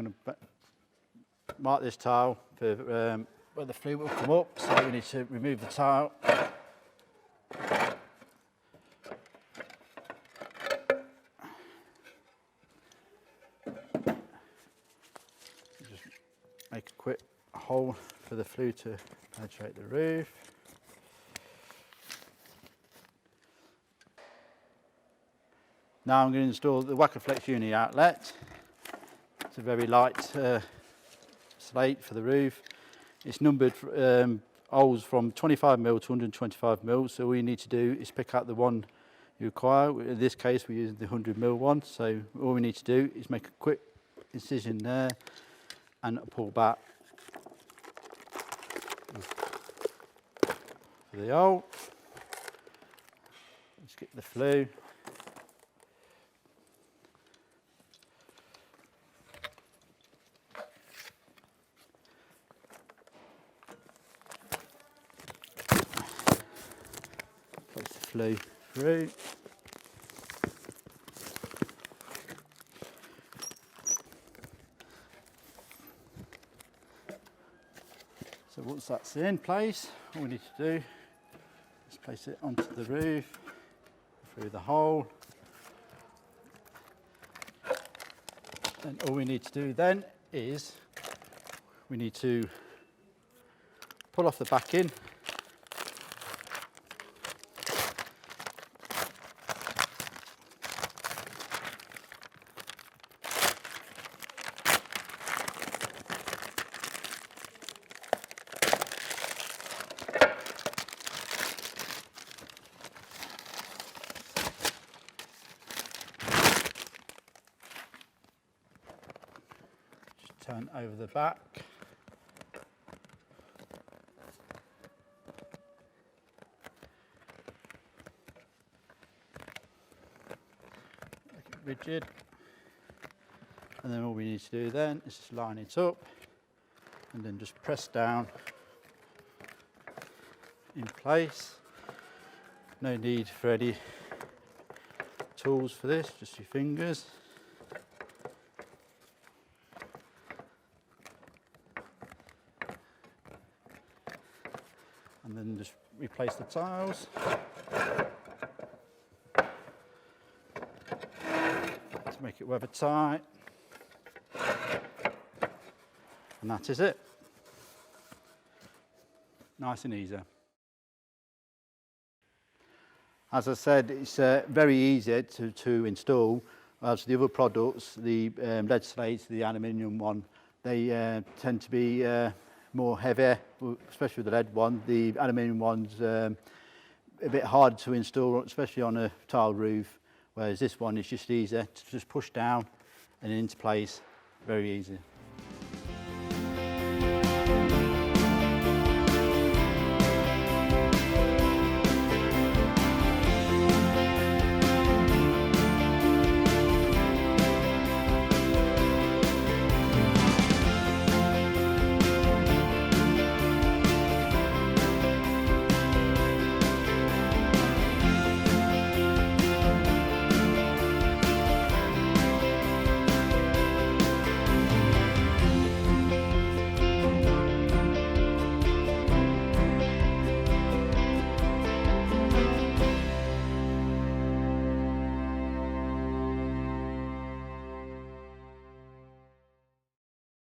going to mark this tile for where the flue will come up, so we need to remove the tile. Just make a quick hole for the flue to penetrate the roof. Now I'm going to install the Wakaflex Uni outlet. It's a very light slate for the roof. It's numbered holes from 25mm to 125mm, so all you need to do is pick out the one you require. In this case we use the 100mm one, so all we need to do is make a quick incision there and pull back for the hole. Let's get the flue. Place the flue through. So once that's in place, all we need to do is place it onto the roof, through the hole. And all we need to do then is we need to pull off the backing. Turn over the back. Make it rigid. And then all we need to do then is just line it up and then just press down in place. No need for any tools for this, just your fingers. And then just replace the tiles. To make it weather tight. And that is it. Nice and easy. As I said, it's very easy to install. As the other products, the lead slates, the aluminium one, they tend to be more heavy, especially with the lead one. The aluminium one's a bit harder to install, especially on a tile roof, whereas this one is just easy to just push down and into place, very easy.